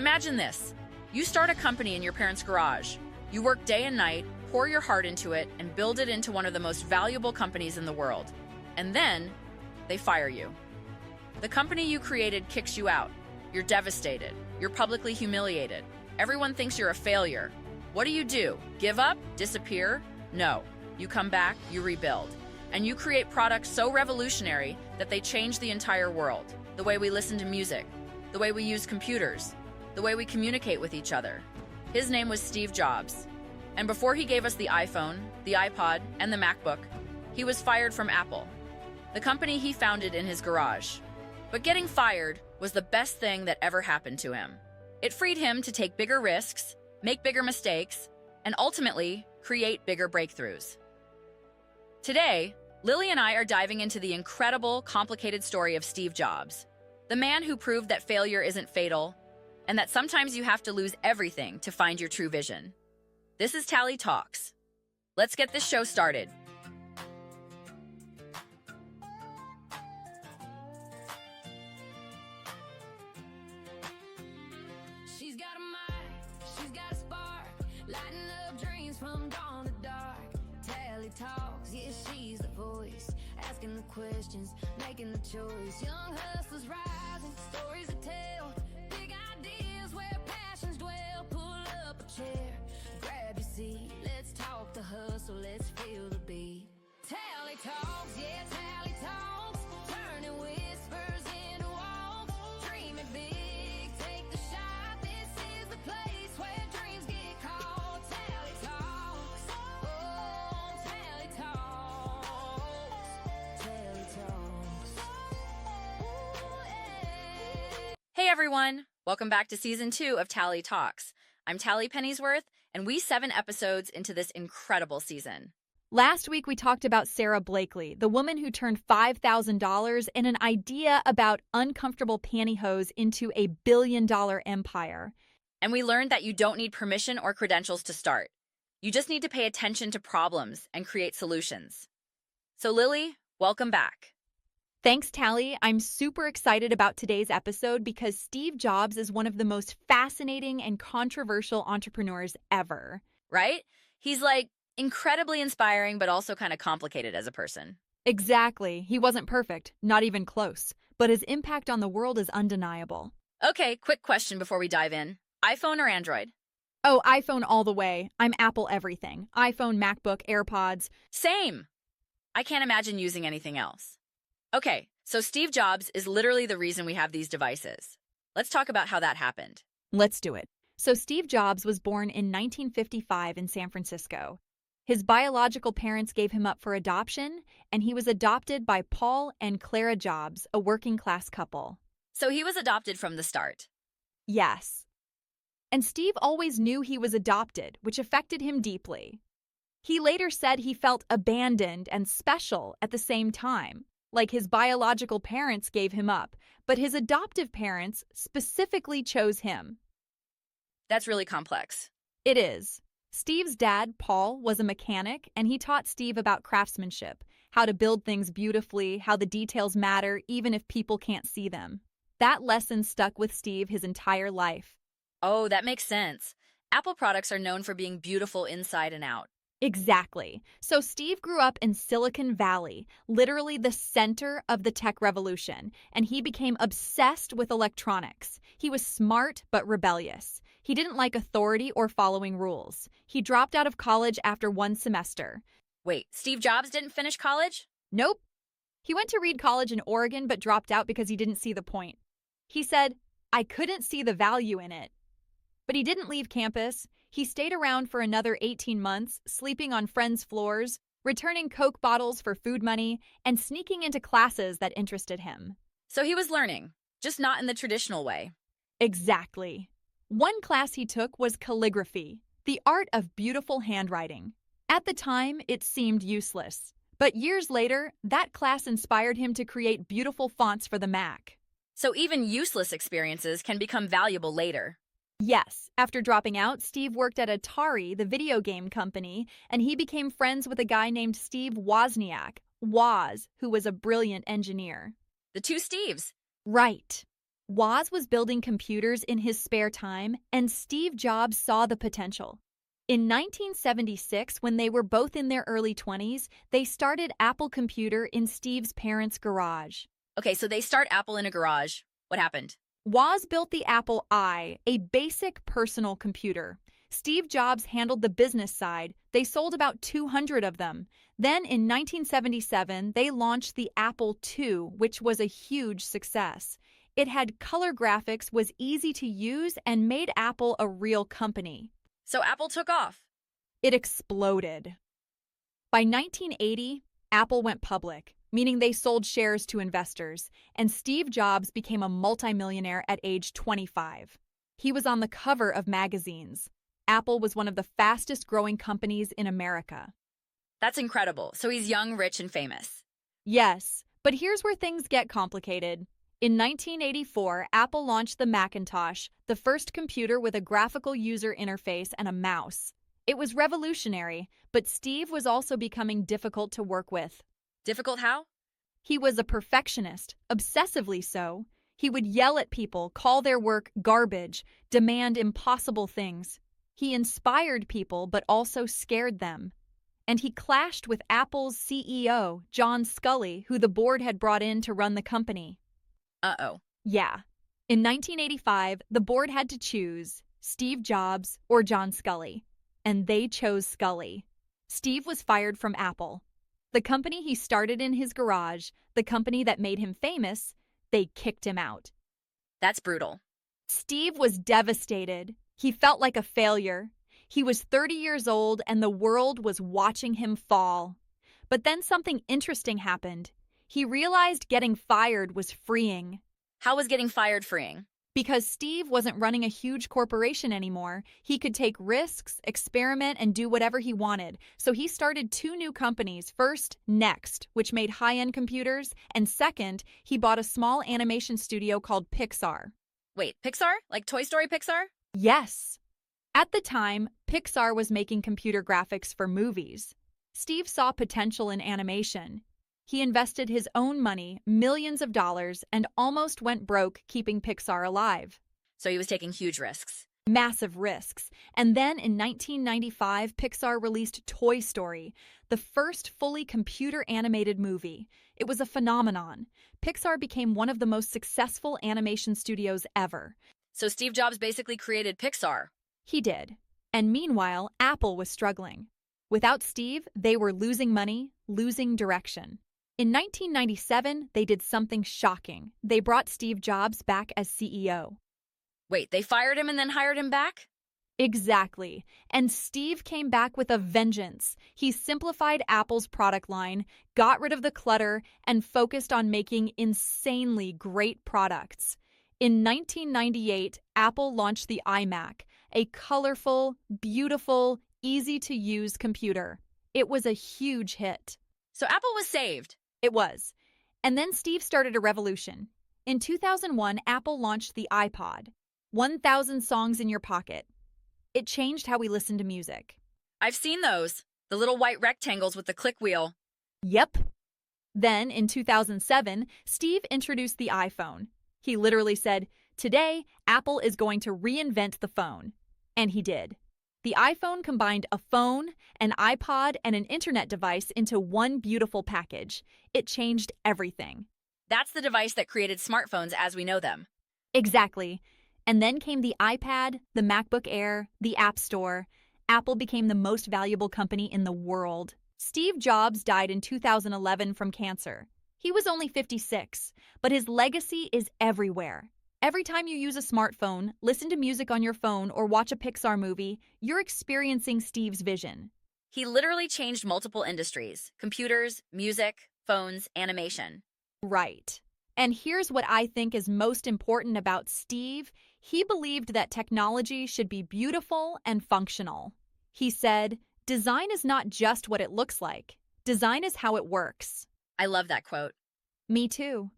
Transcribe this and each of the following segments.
Imagine this. You start a company in your parents' garage. You work day and night, pour your heart into it, and build it into one of the most valuable companies in the world. And then, they fire you. The company you created kicks you out. You're devastated. You're publicly humiliated. Everyone thinks you're a failure. What do? Give up? Disappear? No. You come back, you rebuild. And you create products so revolutionary that they change the entire world. The way we listen to music, the way we use computers, the way we communicate with each other. His name was Steve Jobs. And before he gave us the iPhone, the iPod, and the MacBook, he was fired from Apple, the company he founded in his garage. But getting fired was the best thing that ever happened to him. It freed him to take bigger risks, make bigger mistakes, and ultimately create bigger breakthroughs. Today, Lily and I are diving into the incredible, complicated story of Steve Jobs, the man who proved that failure isn't fatal, and that sometimes you have to lose everything to find your true vision. This is Tallie Talks. Let's get this show started. She's got a mind, she's got a spark, lighting up dreams from dawn to dark. Tallie Talks, yeah, she's the voice, asking the questions, making the choice. Young hustlers rising, stories to tell, big ideas where passions dwell. Pull up a chair, grab your seat, let's talk the hustle, let's feel the beat. Tallie Talks, yeah, Tallie Talks, turning whispers into walks, dreaming big, take the shot. This is the place where dreams get called. Tallie Talks, oh, Tallie Talks, Tallie Talks, ooh, yeah. Hey everyone! Welcome back to Season 2 of Tallie Talks. I'm Tallie Pennyworth, and we 7 episodes into this incredible season. Last week, we talked about Sarah Blakely, the woman who turned $5,000 and an idea about uncomfortable pantyhose into a billion-dollar empire. And we learned that you don't need permission or credentials to start. You just need to pay attention to problems and create solutions. So Lily, welcome back. Thanks, Tallie. I'm super excited about today's episode because Steve Jobs is one of the most fascinating and controversial entrepreneurs ever. Right? He's incredibly inspiring, but also kind of complicated as a person. Exactly. He wasn't perfect, not even close, but his impact on the world is undeniable. Okay, quick question before we dive in. iPhone or Android? Oh, iPhone all the way. I'm Apple everything. iPhone, MacBook, AirPods. Same! I can't imagine using anything else. Okay, so Steve Jobs is literally the reason we have these devices. Let's talk about how that happened. Let's do it. So Steve Jobs was born in 1955 in San Francisco. His biological parents gave him up for adoption, and he was adopted by Paul and Clara Jobs, a working-class couple. So he was adopted from the start. Yes. And Steve always knew he was adopted, which affected him deeply. He later said he felt abandoned and special at the same time, like his biological parents gave him up, but his adoptive parents specifically chose him. That's really complex. It is. Steve's dad, Paul, was a mechanic, and he taught Steve about craftsmanship, how to build things beautifully, how the details matter even if people can't see them. That lesson stuck with Steve his entire life. Oh, that makes sense. Apple products are known for being beautiful inside and out. Exactly. So Steve grew up in Silicon Valley, literally the center of the tech revolution, and he became obsessed with electronics. He was smart but rebellious. He didn't like authority or following rules. He dropped out of college after 1 semester. Wait, Steve Jobs didn't finish college? Nope. He went to Reed College in Oregon but dropped out because he didn't see the point. He said, "I couldn't see the value in it." But he didn't leave campus. He stayed around for another 18 months, sleeping on friends' floors, returning Coke bottles for food money, and sneaking into classes that interested him. So he was learning, just not in the traditional way. Exactly. One class he took was calligraphy, the art of beautiful handwriting. At the time, it seemed useless. But years later, that class inspired him to create beautiful fonts for the Mac. So even useless experiences can become valuable later. Yes, after dropping out, Steve worked at Atari, the video game company, and he became friends with a guy named Steve Wozniak, Woz, who was a brilliant engineer. The two Steves. Right. Woz was building computers in his spare time, and Steve Jobs saw the potential. In 1976, when they were both in their early 20s, they started Apple Computer in Steve's parents' garage. Okay, so they start Apple in a garage. What happened? Woz built the Apple I, a basic personal computer. Steve Jobs handled the business side. They sold about 200 of them. Then in 1977, they launched the Apple II, which was a huge success. It had color graphics, was easy to use, and made Apple a real company. So Apple took off. It exploded. By 1980, Apple went public, meaning they sold shares to investors, and Steve Jobs became a multimillionaire at age 25. He was on the cover of magazines. Apple was one of the fastest-growing companies in America. That's incredible. So he's young, rich, and famous. Yes, but here's where things get complicated. In 1984, Apple launched the Macintosh, the first computer with a graphical user interface and a mouse. It was revolutionary, but Steve was also becoming difficult to work with. Difficult how? He was a perfectionist, obsessively so. He would yell at people, call their work garbage, demand impossible things. He inspired people, but also scared them. And he clashed with Apple's CEO, John Sculley, who the board had brought in to run the company. Uh-oh. Yeah. In 1985, the board had to choose Steve Jobs or John Sculley, and they chose Sculley. Steve was fired from Apple. The company he started in his garage, the company that made him famous, they kicked him out. That's brutal. Steve was devastated. He felt like a failure. He was 30 years old and the world was watching him fall. But then something interesting happened. He realized getting fired was freeing. How was getting fired freeing? Because Steve wasn't running a huge corporation anymore, he could take risks, experiment, and do whatever he wanted. So he started 2 new companies. First, Next, which made high-end computers, and second, he bought a small animation studio called Pixar. Wait, Pixar? Like Toy Story Pixar? Yes. At the time, Pixar was making computer graphics for movies. Steve saw potential in animation. He invested his own money, millions of dollars, and almost went broke keeping Pixar alive. So he was taking huge risks. Massive risks. And then in 1995, Pixar released Toy Story, the first fully computer-animated movie. It was a phenomenon. Pixar became one of the most successful animation studios ever. So Steve Jobs basically created Pixar. He did. And meanwhile, Apple was struggling. Without Steve, they were losing money, losing direction. In 1997, they did something shocking. They brought Steve Jobs back as CEO. Wait, they fired him and then hired him back? Exactly. And Steve came back with a vengeance. He simplified Apple's product line, got rid of the clutter, and focused on making insanely great products. In 1998, Apple launched the iMac, a colorful, beautiful, easy-to-use computer. It was a huge hit. So Apple was saved. It was. And then Steve started a revolution. In 2001, Apple launched the iPod. 1,000 songs in your pocket. It changed how we listen to music. I've seen those. The little white rectangles with the click wheel. Yep. Then, in 2007, Steve introduced the iPhone. He literally said, "Today, Apple is going to reinvent the phone." And he did. The iPhone combined a phone, an iPod, and an internet device into one beautiful package. It changed everything. That's the device that created smartphones as we know them. Exactly. And then came the iPad, the MacBook Air, the App Store. Apple became the most valuable company in the world. Steve Jobs died in 2011 from cancer. He was only 56, but his legacy is everywhere. Every time you use a smartphone, listen to music on your phone, or watch a Pixar movie, you're experiencing Steve's vision. He literally changed multiple industries: computers, music, phones, animation. Right. And here's what I think is most important about Steve. He believed that technology should be beautiful and functional. He said, "Design is not just what it looks like. Design is how it works." I love that quote. Me too.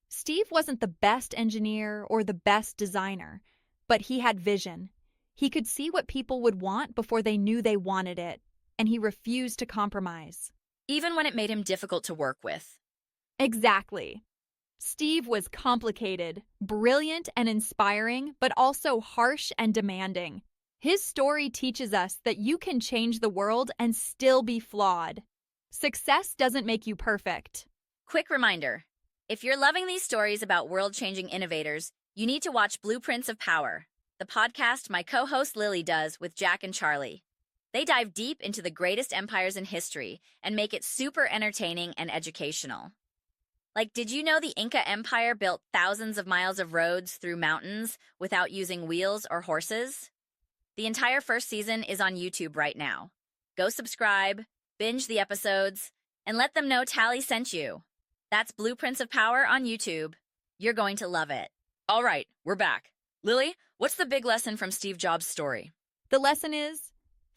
Steve wasn't the best engineer or the best designer, but he had vision. He could see what people would want before they knew they wanted it, and he refused to compromise. Even when it made him difficult to work with. Exactly. Steve was complicated, brilliant and inspiring, but also harsh and demanding. His story teaches us that you can change the world and still be flawed. Success doesn't make you perfect. Quick reminder, if you're loving these stories about world-changing innovators, you need to watch Blueprints of Power, the podcast my co-host Lily does with Jack and Charlie. They dive deep into the greatest empires in history and make it super entertaining and educational. Like, did you know the Inca Empire built thousands of miles of roads through mountains without using wheels or horses? The entire first season is on YouTube right now. Go subscribe, binge the episodes, and let them know Tallie sent you. That's Blueprints of Power on YouTube. You're going to love it. All right, we're back. Lily, what's the big lesson from Steve Jobs' story? The lesson is,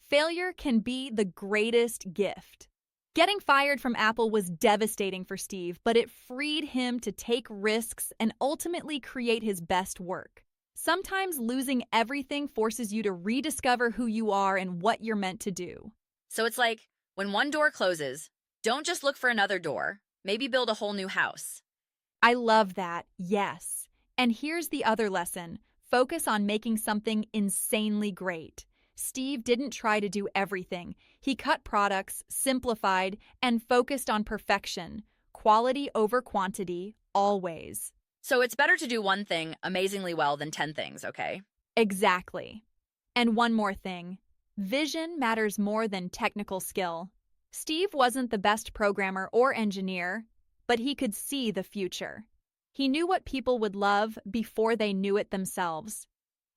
failure can be the greatest gift. Getting fired from Apple was devastating for Steve, but it freed him to take risks and ultimately create his best work. Sometimes losing everything forces you to rediscover who you are and what you're meant to do. So it's like, when one door closes, don't just look for another door. Maybe build a whole new house. I love that, yes. And here's the other lesson. Focus on making something insanely great. Steve didn't try to do everything. He cut products, simplified, and focused on perfection. Quality over quantity, always. So it's better to do one thing amazingly well than 10 things, okay? Exactly. And one more thing. Vision matters more than technical skill. Steve wasn't the best programmer or engineer, but he could see the future. He knew what people would love before they knew it themselves.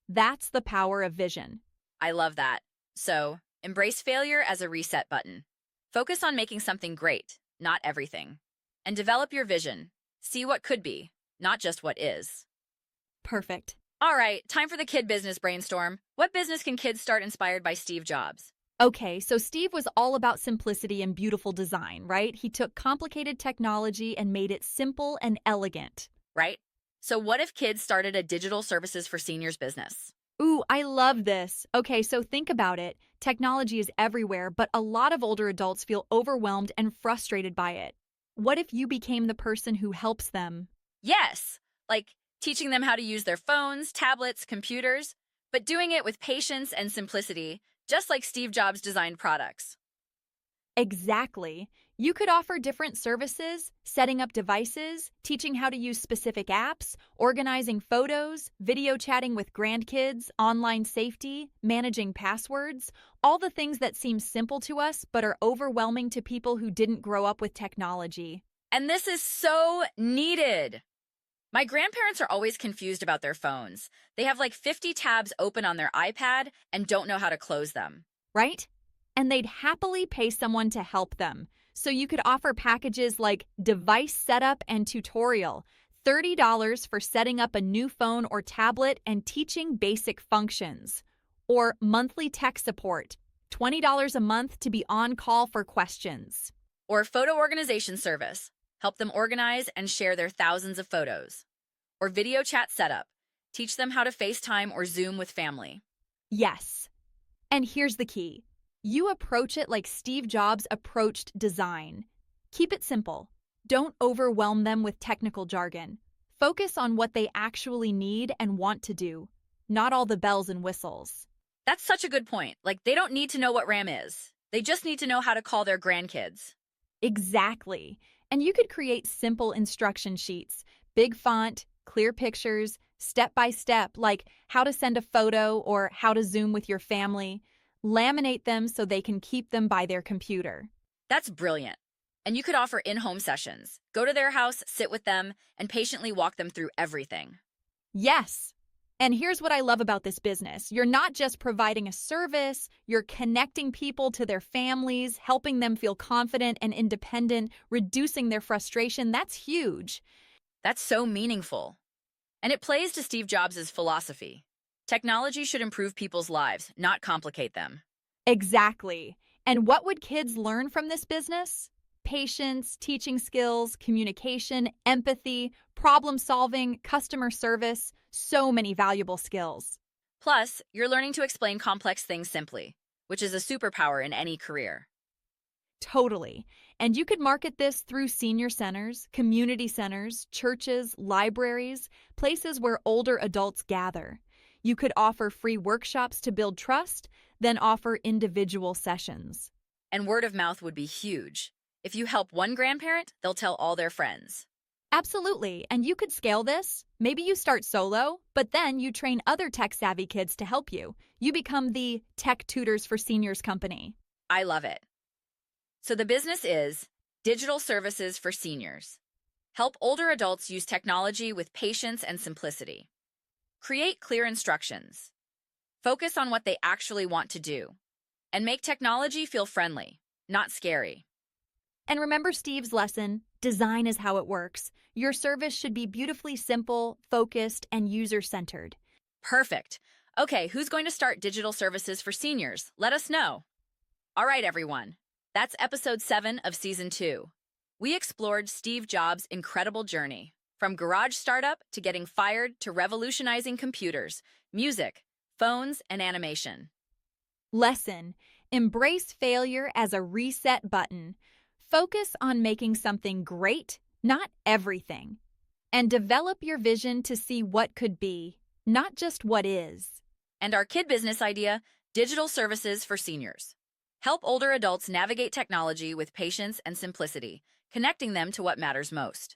That's the power of vision. I love that. So, embrace failure as a reset button. Focus on making something great, not everything. And develop your vision. See what could be, not just what is. Perfect. All right, time for the kid business brainstorm. What business can kids start inspired by Steve Jobs? Okay, so Steve was all about simplicity and beautiful design, right? He took complicated technology and made it simple and elegant. Right? So what if kids started a digital services for seniors business? Ooh, I love this. Okay, so think about it. Technology is everywhere, but a lot of older adults feel overwhelmed and frustrated by it. What if you became the person who helps them? Yes, like teaching them how to use their phones, tablets, computers, but doing it with patience and simplicity, just like Steve Jobs designed products. Exactly. You could offer different services, setting up devices, teaching how to use specific apps, organizing photos, video chatting with grandkids, online safety, managing passwords, all the things that seem simple to us but are overwhelming to people who didn't grow up with technology. And this is so needed. My grandparents are always confused about their phones. They have like 50 tabs open on their iPad and don't know how to close them. Right? And they'd happily pay someone to help them. So you could offer packages like device setup and tutorial, $30 for setting up a new phone or tablet and teaching basic functions, or monthly tech support, $20 a month to be on call for questions. Or photo organization service, help them organize and share their thousands of photos. Or video chat setup, teach them how to FaceTime or Zoom with family. Yes. And here's the key. You approach it like Steve Jobs approached design. Keep it simple. Don't overwhelm them with technical jargon. Focus on what they actually need and want to do, not all the bells and whistles. That's such a good point. Like, they don't need to know what RAM is. They just need to know how to call their grandkids. Exactly. And you could create simple instruction sheets, big font, clear pictures, step-by-step, like how to send a photo or how to Zoom with your family. Laminate them so they can keep them by their computer. That's brilliant. And you could offer in-home sessions. Go to their house, sit with them, and patiently walk them through everything. Yes. And here's what I love about this business. You're not just providing a service, you're connecting people to their families, helping them feel confident and independent, reducing their frustration. That's huge. That's so meaningful. And it plays to Steve Jobs' philosophy. Technology should improve people's lives, not complicate them. Exactly. And what would kids learn from this business? Patience, teaching skills, communication, empathy, problem solving, customer service, so many valuable skills. Plus, you're learning to explain complex things simply, which is a superpower in any career. Totally. And you could market this through senior centers, community centers, churches, libraries, places where older adults gather. You could offer free workshops to build trust, then offer individual sessions. And word of mouth would be huge. If you help one grandparent, they'll tell all their friends. Absolutely. And you could scale this. Maybe you start solo, but then you train other tech-savvy kids to help you. You become the Tech Tutors for Seniors company. I love it. So the business is digital services for seniors. Help older adults use technology with patience and simplicity. Create clear instructions. Focus on what they actually want to do. And make technology feel friendly, not scary. And remember Steve's lesson, design is how it works. Your service should be beautifully simple, focused, and user-centered. Perfect. Okay, who's going to start digital services for seniors? Let us know. All right, everyone. That's episode 7 of season 2. We explored Steve Jobs' incredible journey, from garage startup to getting fired to revolutionizing computers, music, phones, and animation. Lesson: embrace failure as a reset button. Focus on making something great, not everything. And develop your vision to see what could be, not just what is. And our kid business idea, digital services for seniors. Help older adults navigate technology with patience and simplicity, connecting them to what matters most.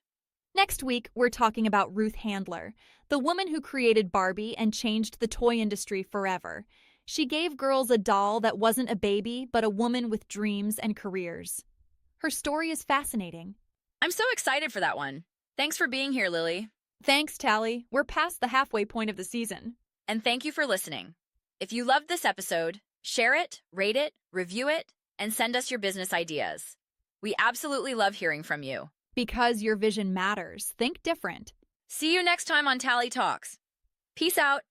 Next week, we're talking about Ruth Handler, the woman who created Barbie and changed the toy industry forever. She gave girls a doll that wasn't a baby, but a woman with dreams and careers. Her story is fascinating. I'm so excited for that one. Thanks for being here, Lily. Thanks, Tallie. We're past the halfway point of the season. And thank you for listening. If you loved this episode, share it, rate it, review it, and send us your business ideas. We absolutely love hearing from you. Because your vision matters. Think different. See you next time on Tallie Talks. Peace out.